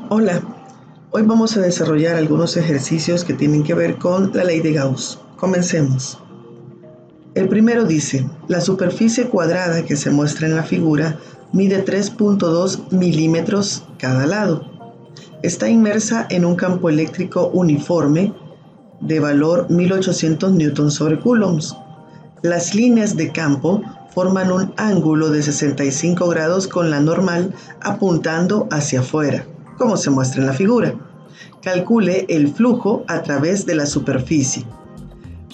Hola, hoy vamos a desarrollar algunos ejercicios que tienen que ver con la ley de Gauss. Comencemos. El primero dice, la superficie cuadrada que se muestra en la figura mide 3.2 milímetros cada lado. Está inmersa en un campo eléctrico uniforme de valor 1800 newtons sobre coulombs. Las líneas de campo forman un ángulo de 65 grados con la normal apuntando hacia afuera, como se muestra en la figura. Calcule el flujo a través de la superficie.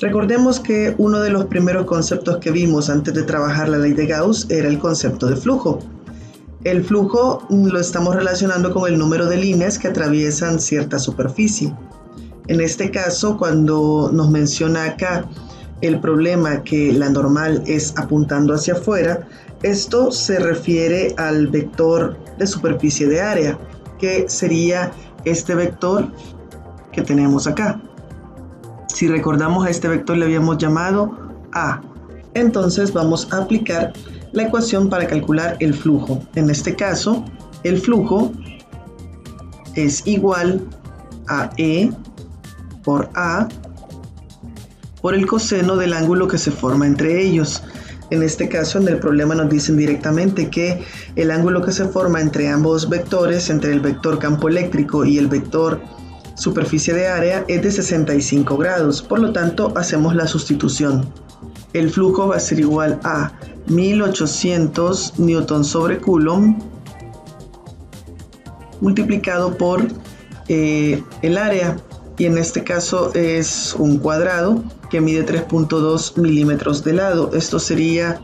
Recordemos que uno de los primeros conceptos que vimos antes de trabajar la ley de Gauss era el concepto de flujo. El flujo lo estamos relacionando con el número de líneas que atraviesan cierta superficie. En este caso, cuando nos menciona acá el problema que la normal es apuntando hacia afuera, esto se refiere al vector de superficie de área, que sería este vector que tenemos acá. Si recordamos, a este vector le habíamos llamado A. Entonces vamos a aplicar la ecuación para calcular el flujo. En este caso, el flujo es igual a E por A por el coseno del ángulo que se forma entre ellos. En este caso, en el problema nos dicen directamente que el ángulo que se forma entre ambos vectores, entre el vector campo eléctrico y el vector superficie de área, es de 65 grados. Por lo tanto, hacemos la sustitución. El flujo va a ser igual a 1800 newtons sobre coulomb multiplicado por el área, y en este caso es un cuadrado que mide 3.2 milímetros de lado. Esto sería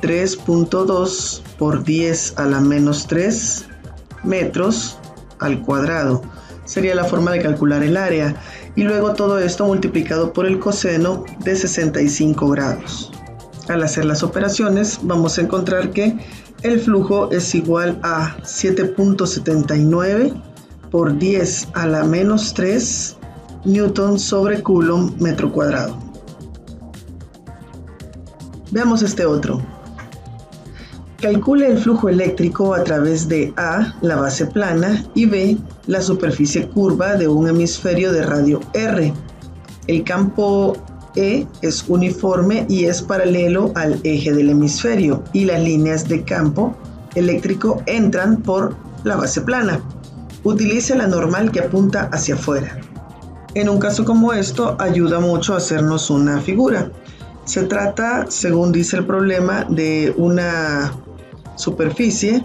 3.2 por 10 a la menos 3 metros al cuadrado. Sería la forma de calcular el área, y luego todo esto multiplicado por el coseno de 65 grados. Al hacer las operaciones vamos a encontrar que el flujo es igual a 7.79 por 10 a la menos 3 newtons sobre coulomb metro cuadrado. Veamos este otro. Calcule el flujo eléctrico a través de A, la base plana, y B, la superficie curva de un hemisferio de radio R. El campo E es uniforme y es paralelo al eje del hemisferio, y las líneas de campo eléctrico entran por la base plana. Utilice la normal que apunta hacia afuera. En un caso como esto, ayuda mucho a hacernos una figura. Se trata, según dice el problema, de una superficie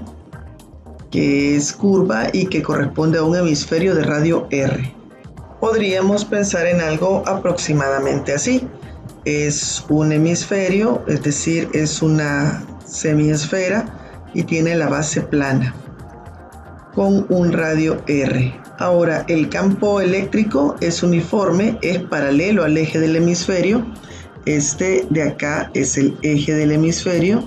que es curva y que corresponde a un hemisferio de radio R. Podríamos pensar en algo aproximadamente así. Es un hemisferio, es decir, es una semiesfera y tiene la base plana con un radio R. Ahora, el campo eléctrico es uniforme, es paralelo al eje del hemisferio. Este de acá es el eje del hemisferio.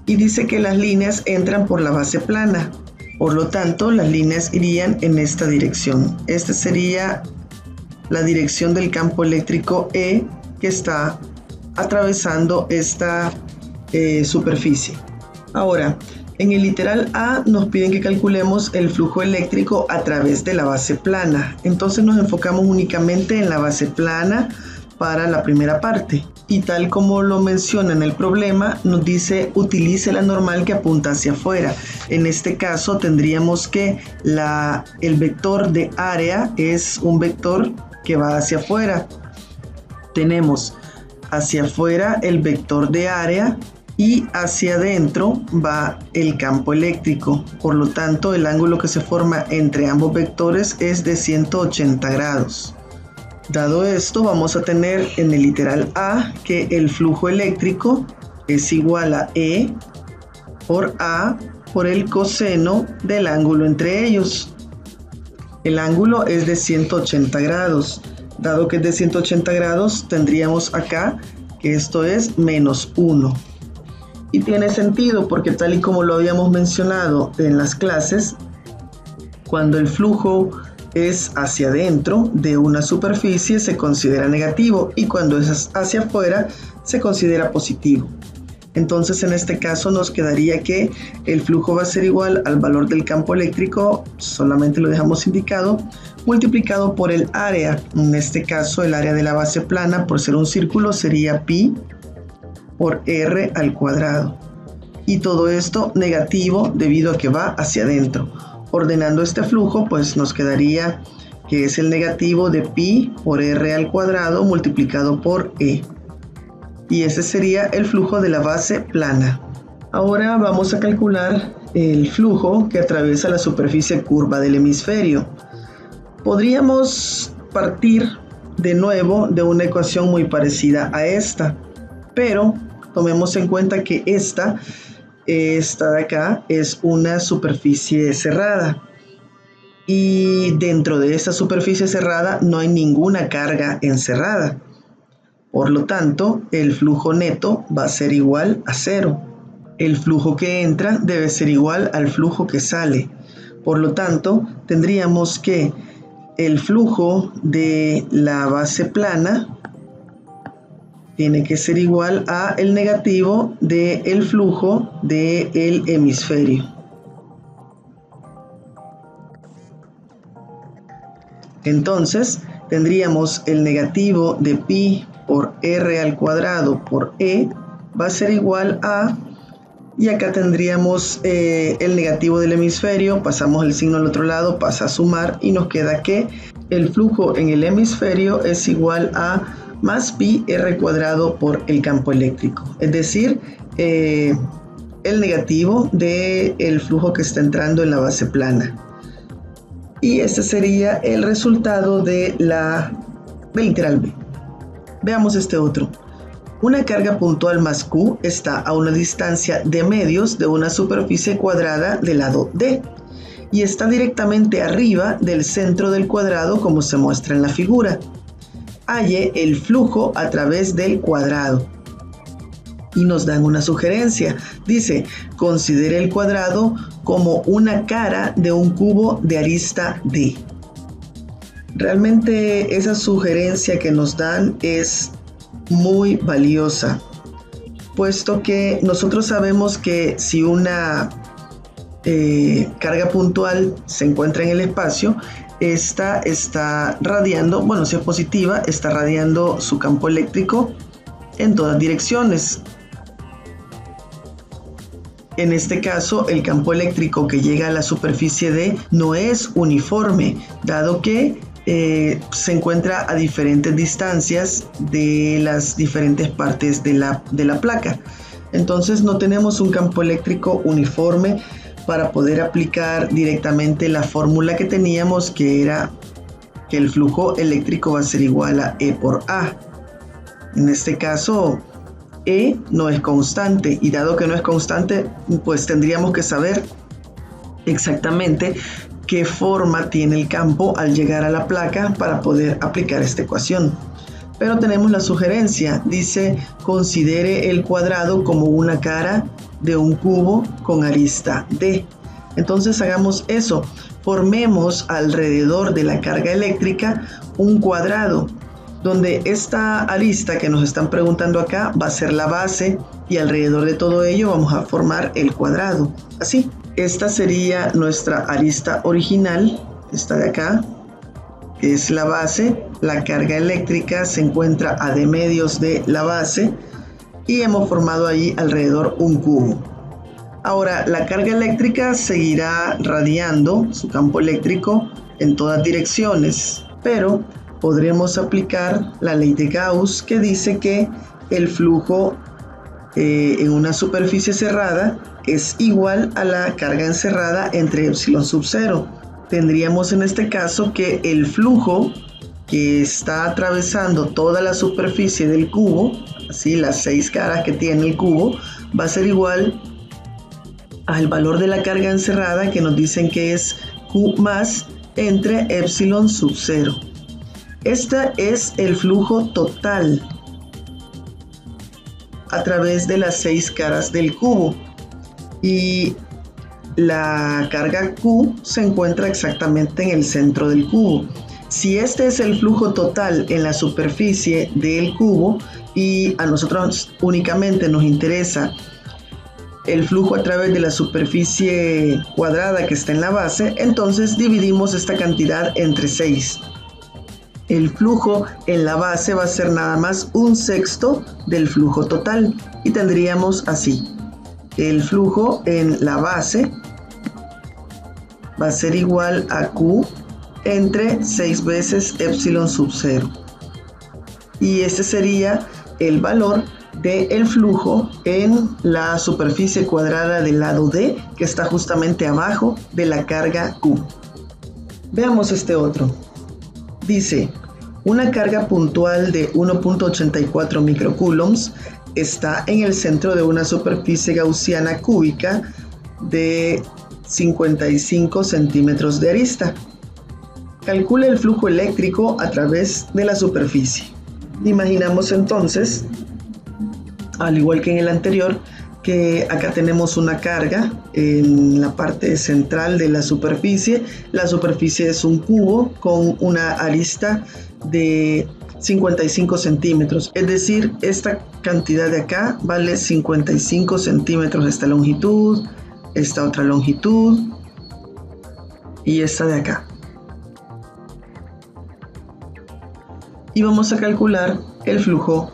Y dice que las líneas entran por la base plana. Por lo tanto, las líneas irían en esta dirección. Esta sería la dirección del campo eléctrico E que está atravesando esta superficie. Ahora, en el literal A nos piden que calculemos el flujo eléctrico a través de la base plana. Entonces nos enfocamos únicamente en la base plana para la primera parte. Y tal como lo menciona en el problema, nos dice utilice la normal que apunta hacia afuera. En este caso tendríamos que el vector de área es un vector que va hacia afuera. Tenemos hacia afuera el vector de área y hacia adentro va el campo eléctrico. Por lo tanto, el ángulo que se forma entre ambos vectores es de 180 grados. Dado esto, vamos a tener en el literal A que el flujo eléctrico es igual a E por A por el coseno del ángulo entre ellos. El ángulo es de 180 grados. Dado que es de 180 grados, tendríamos acá que esto es menos 1. Y tiene sentido porque, tal y como lo habíamos mencionado en las clases, cuando el flujo es hacia adentro de una superficie se considera negativo, y cuando es hacia afuera se considera positivo. Entonces en este caso nos quedaría que el flujo va a ser igual al valor del campo eléctrico, solamente lo dejamos indicado, multiplicado por el área. En este caso el área de la base plana, por ser un círculo, sería pi por r al cuadrado. Y todo esto negativo debido a que va hacia adentro. Ordenando este flujo, pues nos quedaría que es el negativo de pi por r al cuadrado multiplicado por e. Y ese sería el flujo de la base plana. Ahora vamos a calcular el flujo que atraviesa la superficie curva del hemisferio. Podríamos partir de nuevo de una ecuación muy parecida a esta, pero tomemos en cuenta que esta de acá es una superficie cerrada. Y dentro de esa superficie cerrada no hay ninguna carga encerrada. Por lo tanto, el flujo neto va a ser igual a 0. El flujo que entra debe ser igual al flujo que sale. Por lo tanto, tendríamos que el flujo de la base plana tiene que ser igual a el negativo del flujo del hemisferio. Entonces, tendríamos el negativo de pi por r al cuadrado por e va a ser igual a, y acá tendríamos el negativo del hemisferio, pasamos el signo al otro lado, pasa a sumar y nos queda que el flujo en el hemisferio es igual a más pi r cuadrado por el campo eléctrico, es decir, el negativo del flujo que está entrando en la base plana. Y este sería el resultado del literal B. Veamos este otro. Una carga puntual más Q está a una distancia de medios de una superficie cuadrada del lado D y está directamente arriba del centro del cuadrado como se muestra en la figura. Halle el flujo a través del cuadrado. Y nos dan una sugerencia. Dice, considere el cuadrado como una cara de un cubo de arista D. Realmente esa sugerencia que nos dan es muy valiosa, puesto que nosotros sabemos que si una carga puntual se encuentra en el espacio, esta está radiando, bueno, si es positiva, está radiando su campo eléctrico en todas direcciones. En este caso, el campo eléctrico que llega a la superficie D no es uniforme, dado que se encuentra a diferentes distancias de las diferentes partes de la placa. Entonces no tenemos un campo eléctrico uniforme para poder aplicar directamente la fórmula que teníamos, que era que el flujo eléctrico va a ser igual a E por A. En este caso, E no es constante, y dado que no es constante, pues tendríamos que saber exactamente qué forma tiene el campo al llegar a la placa para poder aplicar esta ecuación. Pero tenemos la sugerencia, dice, considere el cuadrado como una cara de un cubo con arista D. Entonces hagamos eso, formemos alrededor de la carga eléctrica un cuadrado, donde esta arista que nos están preguntando acá va a ser la base, y alrededor de todo ello vamos a formar el cuadrado, así. Esta sería nuestra arista original, esta de acá, que es la base. La carga eléctrica se encuentra a de medios de la base y hemos formado ahí alrededor un cubo. Ahora, la carga eléctrica seguirá radiando su campo eléctrico en todas direcciones, pero podremos aplicar la ley de Gauss, que dice que el flujo en una superficie cerrada es igual a la carga encerrada entre epsilon sub 0. Tendríamos en este caso que el flujo que está atravesando toda la superficie del cubo, así las 6 caras que tiene el cubo, va a ser igual al valor de la carga encerrada, que nos dicen que es Q más entre epsilon sub 0. Este es el flujo total a través de las 6 caras del cubo, y la carga Q se encuentra exactamente en el centro del cubo. Si este es el flujo total en la superficie del cubo y a nosotros únicamente nos interesa el flujo a través de la superficie cuadrada que está en la base, entonces dividimos esta cantidad entre 6. El flujo en la base va a ser nada más 1/6 del flujo total y tendríamos así: el flujo en la base va a ser igual a Q entre 6 veces epsilon sub 0. Y ese sería el valor del flujo en la superficie cuadrada del lado D, que está justamente abajo de la carga Q. Veamos este otro. Dice, una carga puntual de 1.84 microcoulombs está en el centro de una superficie gaussiana cúbica de 55 centímetros de arista. Calcula el flujo eléctrico a través de la superficie. Imaginamos entonces, al igual que en el anterior, que acá tenemos una carga en la parte central de la superficie. La superficie es un cubo con una arista de 55 centímetros. Es decir, esta cantidad de acá vale 55 centímetros. Esta longitud, esta otra longitud y esta de acá. Y vamos a calcular el flujo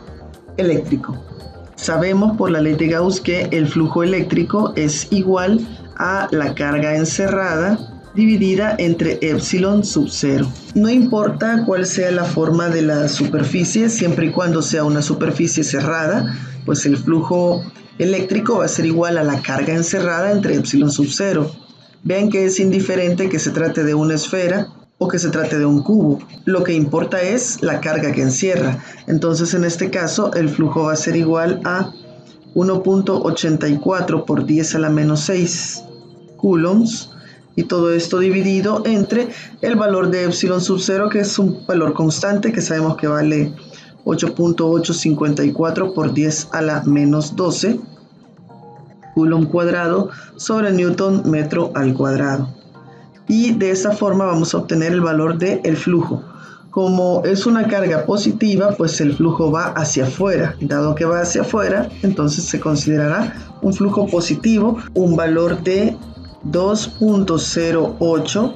eléctrico. Sabemos por la ley de Gauss que el flujo eléctrico es igual a la carga encerrada dividida entre epsilon sub 0. No importa cuál sea la forma de la superficie, siempre y cuando sea una superficie cerrada, pues el flujo eléctrico va a ser igual a la carga encerrada entre epsilon sub 0. Vean que es indiferente que se trate de una esfera o que se trate de un cubo. Lo que importa es la carga que encierra. Entonces en este caso el flujo va a ser igual a 1.84 por 10 a la menos 6 coulombs, y todo esto dividido entre el valor de epsilon sub 0, que es un valor constante que sabemos que vale 8.854 por 10 a la menos 12 coulomb cuadrado sobre newton metro al cuadrado. Y de esta forma vamos a obtener el valor del flujo. Como es una carga positiva, pues el flujo va hacia afuera. Dado que va hacia afuera, entonces se considerará un flujo positivo, un valor de 2.08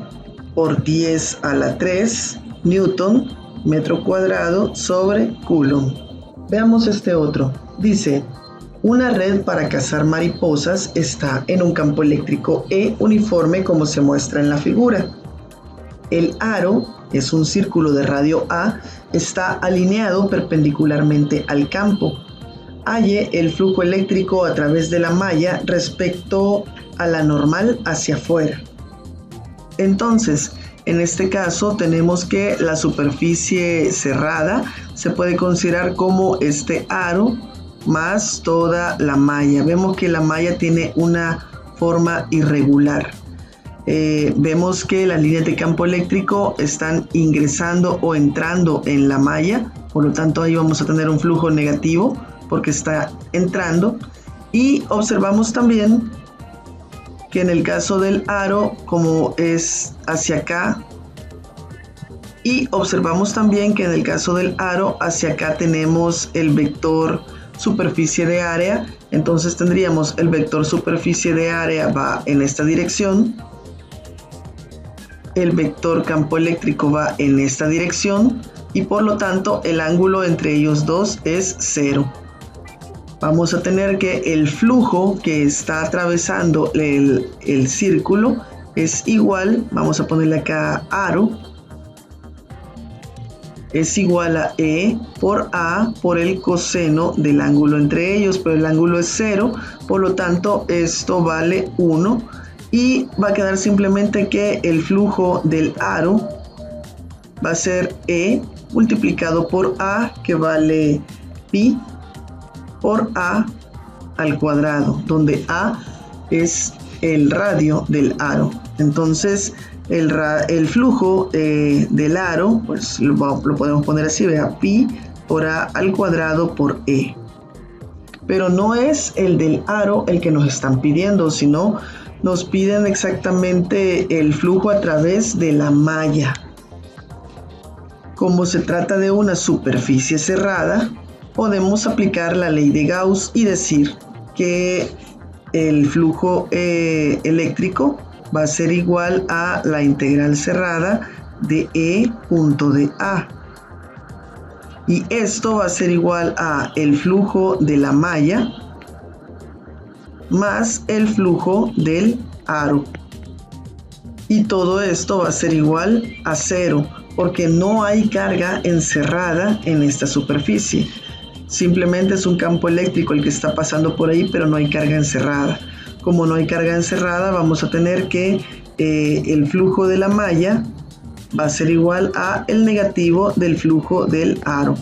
por 10 a la 3 newton metro cuadrado sobre coulomb. Veamos este otro. Dice, una red para cazar mariposas está en un campo eléctrico E uniforme como se muestra en la figura. El aro es un círculo de radio A, está alineado perpendicularmente al campo. Halle el flujo eléctrico a través de la malla respecto a la normal hacia afuera. Entonces, en este caso tenemos que la superficie cerrada se puede considerar como este aro más toda la malla. Vemos que la malla tiene una forma irregular. Vemos que las líneas de campo eléctrico están ingresando o entrando en la malla, por lo tanto ahí vamos a tener un flujo negativo porque está entrando. Y observamos también que en el caso del aro, como es hacia acá, y observamos también que en el caso del aro hacia acá tenemos el vector superficie de área. Entonces tendríamos el vector superficie de área va en esta dirección, el vector campo eléctrico va en esta dirección y por lo tanto el ángulo entre ellos dos es 0. Vamos a tener que el flujo que está atravesando el círculo es igual, vamos a ponerle acá aro, es igual a E por A por el coseno del ángulo entre ellos, pero el ángulo es 0, por lo tanto esto vale 1 y va a quedar simplemente que el flujo del aro va a ser E multiplicado por A, que vale pi por A al cuadrado, donde A es el radio del aro. Entonces el flujo del aro, pues lo podemos poner así, vea, pi por A al cuadrado por E. Pero no es el del aro el que nos están pidiendo, sino nos piden exactamente el flujo a través de la malla. Como se trata de una superficie cerrada, podemos aplicar la ley de Gauss y decir que el flujo eléctrico va a ser igual a la integral cerrada de E punto de A. Y esto va a ser igual a el flujo de la malla más el flujo del aro. Y todo esto va a ser igual a 0, porque no hay carga encerrada en esta superficie. Simplemente es un campo eléctrico el que está pasando por ahí, pero no hay carga encerrada. Como no hay carga encerrada, vamos a tener que el flujo de la malla va a ser igual a el negativo del flujo del aro.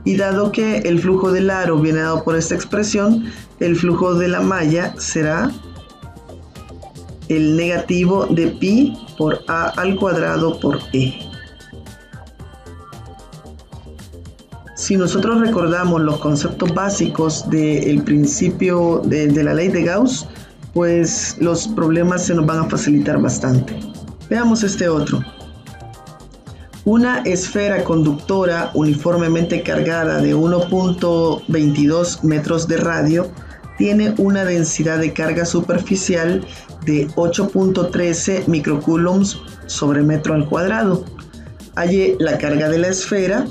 Y dado que el flujo del aro viene dado por esta expresión, el flujo de la malla será el negativo de pi por a al cuadrado por e. Si nosotros recordamos los conceptos básicos del principio de la ley de Gauss, pues los problemas se nos van a facilitar bastante. Veamos este otro. Una esfera conductora uniformemente cargada de 1.22 metros de radio tiene una densidad de carga superficial de 8.13 microcoulombs sobre metro al cuadrado. Halle la carga de la esfera,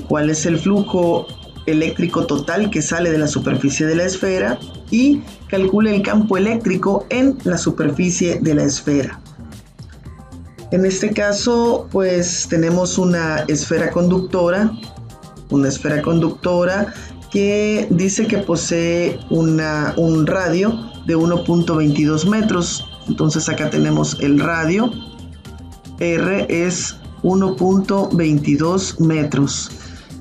cuál es el flujo eléctrico total que sale de la superficie de la esfera y calcule el campo eléctrico en la superficie de la esfera. En este caso, pues tenemos una esfera conductora que dice que posee un radio de 1.22 metros. Entonces acá tenemos el radio, R es 1.22 metros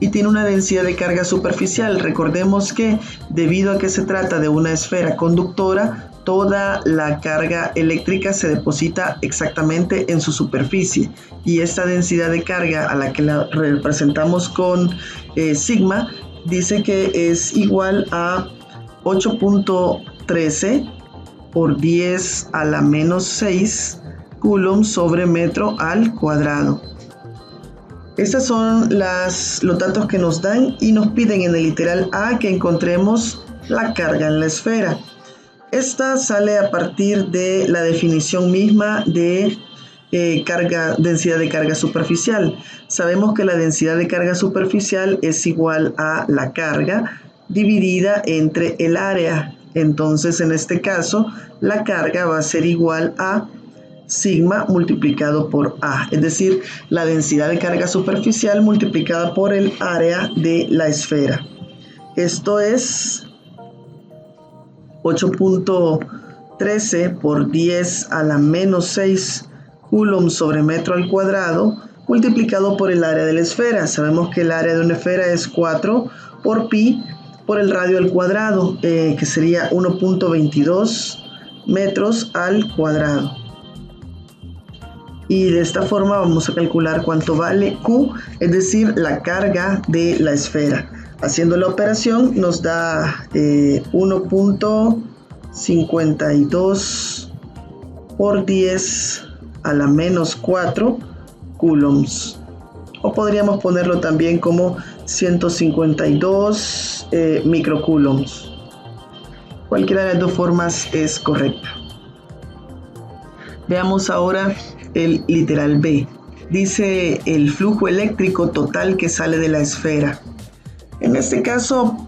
y tiene una densidad de carga superficial. Recordemos que debido a que se trata de una esfera conductora, toda la carga eléctrica se deposita exactamente en su superficie, y esta densidad de carga a la que la representamos con sigma dice que es igual a 8.13 por 10 a la menos 6 coulombs sobre metro al cuadrado. Estos son los datos que nos dan y nos piden en el literal A que encontremos la carga en la esfera. Esta sale a partir de la definición misma de densidad de carga superficial. Sabemos que la densidad de carga superficial es igual a la carga dividida entre el área. Entonces, en este caso, la carga va a ser igual a sigma multiplicado por A, es decir, la densidad de carga superficial multiplicada por el área de la esfera. Esto es 8.13 por 10 a la menos 6 coulombs sobre metro al cuadrado multiplicado por el área de la esfera. Sabemos que el área de una esfera es 4 por pi por el radio al cuadrado, que sería 1.22 metros al cuadrado. Y de esta forma vamos a calcular cuánto vale Q, es decir, la carga de la esfera. Haciendo la operación nos da 1.52 por 10 a la menos 4 coulombs. O podríamos ponerlo también como 152 microcoulombs. Cualquiera de las dos formas es correcta. Veamos ahora el literal B. Dice el flujo eléctrico total que sale de la esfera. En este caso,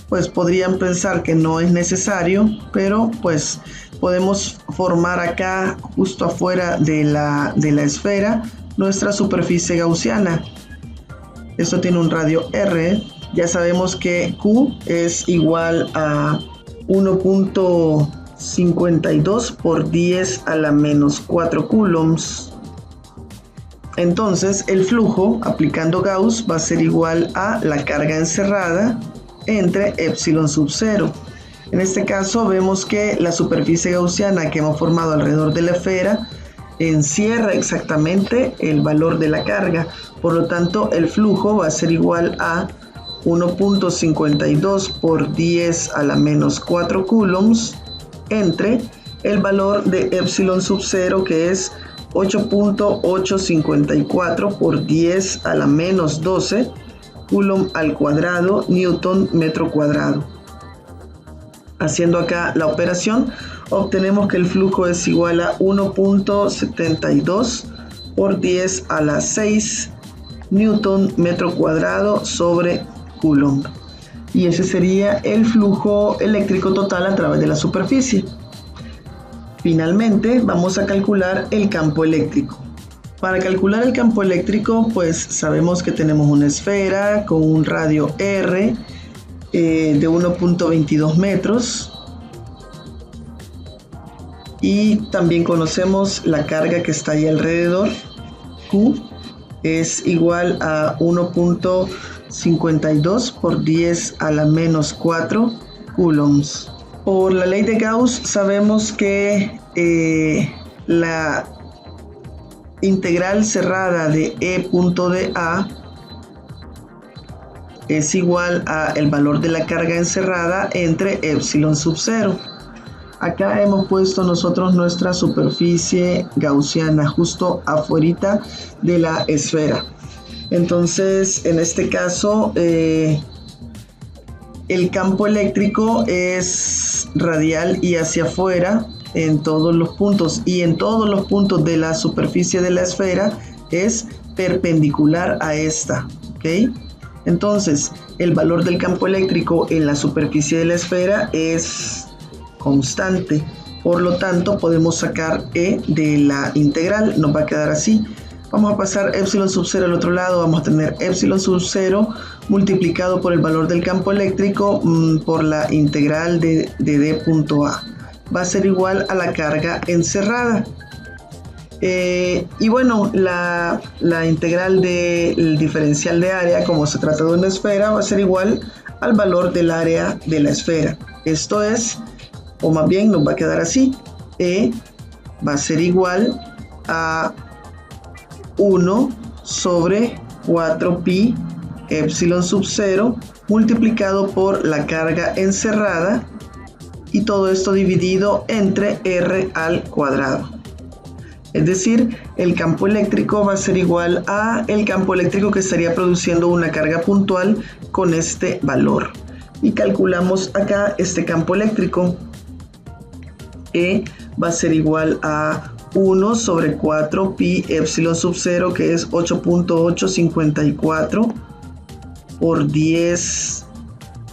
pues podrían pensar que no es necesario, pero pues podemos formar acá, justo afuera de la esfera, nuestra superficie gaussiana. Esto tiene un radio R. Ya sabemos que Q es igual a 1.52 por 10 a la menos 4 coulombs. Entonces el flujo aplicando Gauss va a ser igual a la carga encerrada entre epsilon sub 0. En este caso vemos que la superficie gaussiana que hemos formado alrededor de la esfera encierra exactamente el valor de la carga. Por lo tanto, el flujo va a ser igual a 1.52 por 10 a la menos 4 coulombs entre el valor de epsilon sub 0, que es 8.854 por 10 a la menos 12 coulomb al cuadrado newton metro cuadrado. Haciendo acá la operación, obtenemos que el flujo es igual a 1.72 por 10 a la 6 Newton metro cuadrado sobre Coulomb. Y ese sería el flujo eléctrico total a través de la superficie. Finalmente, vamos a calcular el campo eléctrico. Para calcular el campo eléctrico, pues sabemos que tenemos una esfera con un radio R de 1.22 metros. Y también conocemos la carga que está ahí alrededor. Q es igual a 1.52 por 10 a la menos 4 coulombs. Por la ley de Gauss sabemos que la integral cerrada de E punto de A es igual a el valor de la carga encerrada entre epsilon sub 0. Acá hemos puesto nosotros nuestra superficie gaussiana justo afuera de la esfera. Entonces, en este caso, el campo eléctrico es radial y hacia afuera en todos los puntos, y en todos los puntos de la superficie de la esfera es perpendicular a esta, ¿ok? Entonces, el valor del campo eléctrico en la superficie de la esfera es constante, por lo tanto podemos sacar E de la integral, nos va a quedar así. Vamos a pasar epsilon sub 0 al otro lado, vamos a tener epsilon sub 0 multiplicado por el valor del campo eléctrico por la integral de D punto A. Va a ser igual a la carga encerrada. Y bueno, la integral del diferencial de área, como se trata de una esfera, va a ser igual al valor del área de la esfera. Esto es, o más bien nos va a quedar así, E va a ser igual a 1 sobre 4pi epsilon sub 0 multiplicado por la carga encerrada, y todo esto dividido entre R al cuadrado. Es decir, el campo eléctrico va a ser igual a el campo eléctrico que estaría produciendo una carga puntual con este valor. Y calculamos acá este campo eléctrico. E va a ser igual a 1 sobre 4 pi epsilon sub 0, que es 8.854 por 10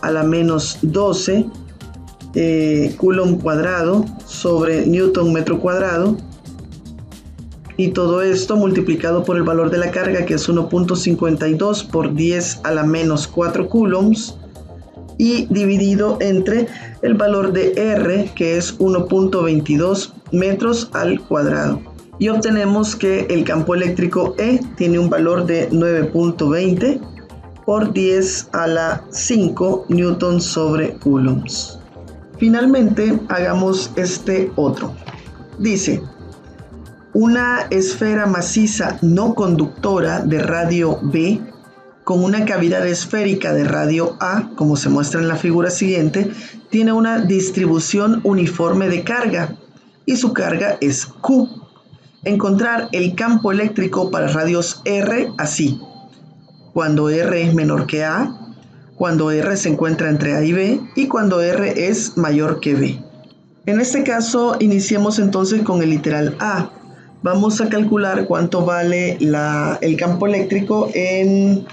a la menos 12 Coulomb cuadrado sobre Newton metro cuadrado, y todo esto multiplicado por el valor de la carga, que es 1.52 por 10 a la menos 4 coulombs, y dividido entre el valor de R, que es 1.22 metros al cuadrado. Y obtenemos que el campo eléctrico E tiene un valor de 9.20 por 10 a la 5 newton sobre coulombs. Finalmente, hagamos este otro. Dice: una esfera maciza no conductora de radio B con una cavidad esférica de radio A, como se muestra en la figura siguiente, tiene una distribución uniforme de carga y su carga es Q. Encontrar el campo eléctrico para radios R así: cuando R es menor que A, cuando R se encuentra entre A y B, y cuando R es mayor que B. En este caso, iniciemos entonces con el literal A. Vamos a calcular cuánto vale el campo eléctrico en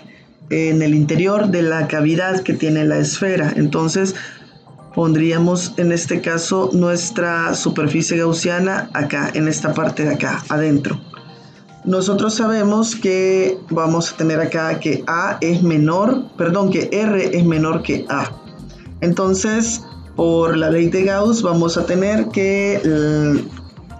el interior de la cavidad que tiene la esfera. Entonces pondríamos en este caso nuestra superficie gaussiana acá, en esta parte de acá, adentro. Nosotros sabemos que vamos a tener acá que que R es menor que A. Entonces, por la ley de Gauss, vamos a tener que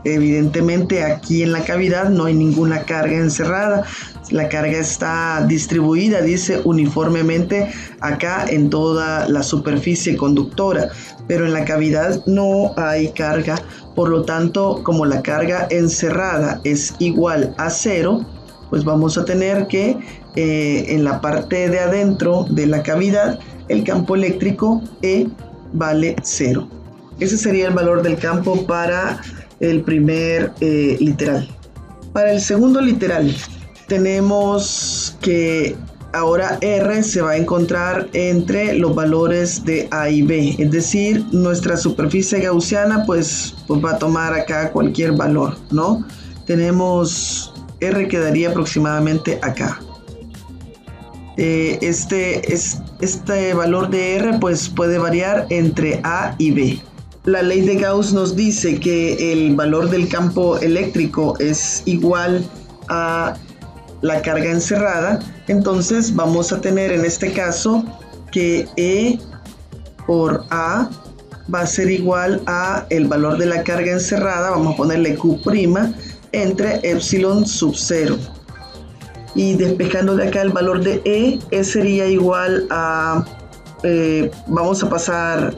evidentemente aquí en la cavidad no hay ninguna carga encerrada. La carga está distribuida, dice, uniformemente acá en toda la superficie conductora, pero en la cavidad no hay carga. Por lo tanto, como la carga encerrada es igual a 0, pues vamos a tener que en la parte de adentro de la cavidad el campo eléctrico E vale 0. Ese sería el valor del campo para el primer literal. Para el segundo literal tenemos que ahora R se va a encontrar entre los valores de A y B, es decir, nuestra superficie gaussiana pues va a tomar acá cualquier valor, ¿no? Tenemos R quedaría aproximadamente acá. Este valor de R pues puede variar entre A y B. La ley de Gauss nos dice que el valor del campo eléctrico es igual a la carga encerrada, entonces vamos a tener en este caso que E por A va a ser igual a el valor de la carga encerrada, vamos a ponerle Q' entre epsilon sub 0. Y despejando de acá el valor de E sería igual a, vamos a pasar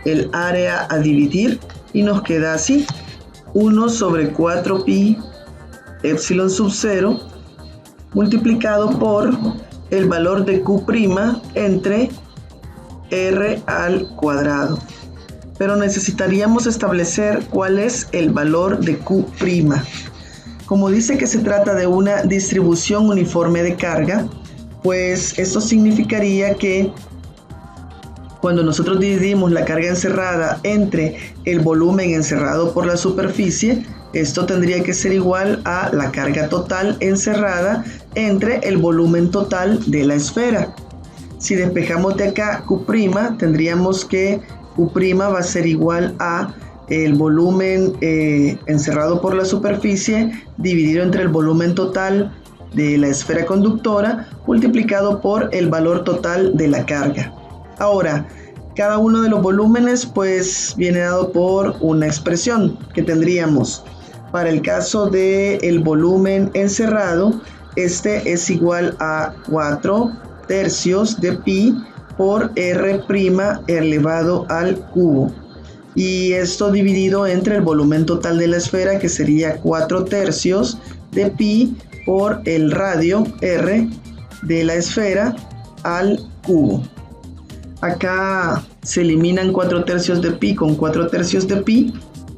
el área a dividir y nos queda así, 1 sobre 4 pi epsilon sub 0 multiplicado por el valor de Q' entre R al cuadrado. Pero necesitaríamos establecer cuál es el valor de Q'. Como dice que se trata de una distribución uniforme de carga, pues esto significaría que cuando nosotros dividimos la carga encerrada entre el volumen encerrado por la superficie, esto tendría que ser igual a la carga total encerrada entre el volumen total de la esfera. Si despejamos de acá Q', tendríamos que Q' va a ser igual a el volumen encerrado por la superficie dividido entre el volumen total de la esfera conductora multiplicado por el valor total de la carga. Ahora, cada uno de los volúmenes pues viene dado por una expresión que tendríamos. Para el caso del volumen encerrado, este es igual a 4/3 de pi por R' elevado al cubo. Y esto dividido entre el volumen total de la esfera, que sería 4/3 de pi por el radio R de la esfera al cubo. Acá se eliminan 4/3 de pi con 4/3 de pi.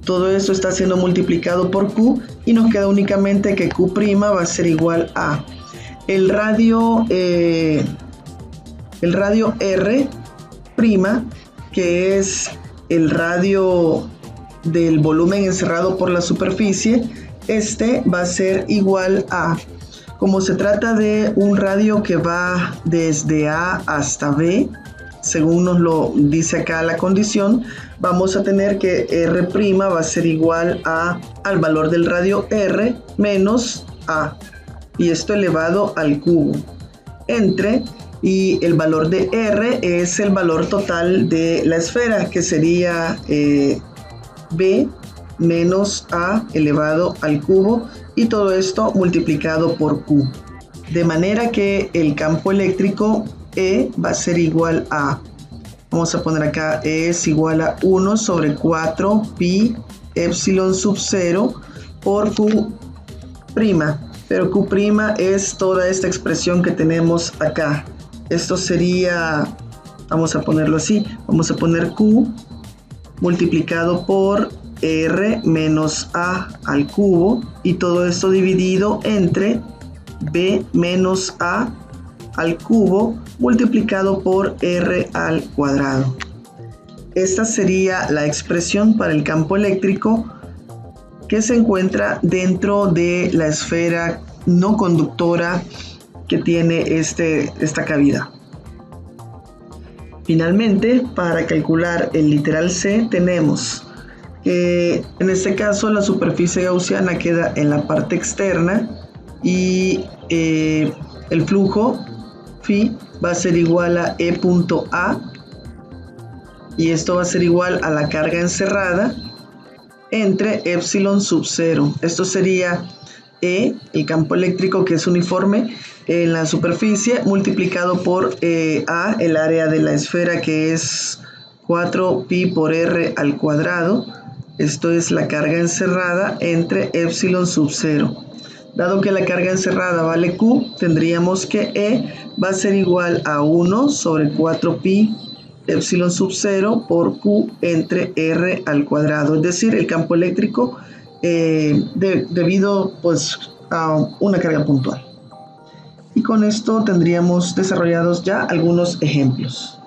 Todo esto está siendo multiplicado por Q y nos queda únicamente que Q' va a ser igual a el radio R', que es el radio del volumen encerrado por la superficie. Este va a ser igual a, como se trata de un radio que va desde A hasta B, según nos lo dice acá la condición, vamos a tener que R' va a ser igual al valor del radio R menos A, y esto elevado al cubo, entre, y el valor de R es el valor total de la esfera, que sería B menos A elevado al cubo, y todo esto multiplicado por Q. De manera que el campo eléctrico E va a ser igual a, vamos a poner acá, E es igual a 1 sobre 4 pi epsilon sub 0 por Q'. Pero Q' es toda esta expresión que tenemos acá. Esto sería, vamos a ponerlo así, vamos a poner Q multiplicado por R menos A al cubo, y todo esto dividido entre B menos A al cubo multiplicado por R al cuadrado. Esta sería la expresión para el campo eléctrico que se encuentra dentro de la esfera no conductora que tiene esta cavidad. Finalmente, para calcular el literal C, tenemos que en este caso la superficie gaussiana queda en la parte externa, y el flujo phi va a ser igual a E punto A, y esto va a ser igual a la carga encerrada entre epsilon sub 0. Esto sería E, el campo eléctrico que es uniforme en la superficie, multiplicado por A, el área de la esfera, que es 4 pi por R al cuadrado. Esto es la carga encerrada entre epsilon sub 0. Dado que la carga encerrada vale Q, tendríamos que E va a ser igual a 1 sobre 4 pi epsilon sub 0 por Q entre R al cuadrado. Es decir, el campo eléctrico debido pues a una carga puntual. Y con esto tendríamos desarrollados ya algunos ejemplos.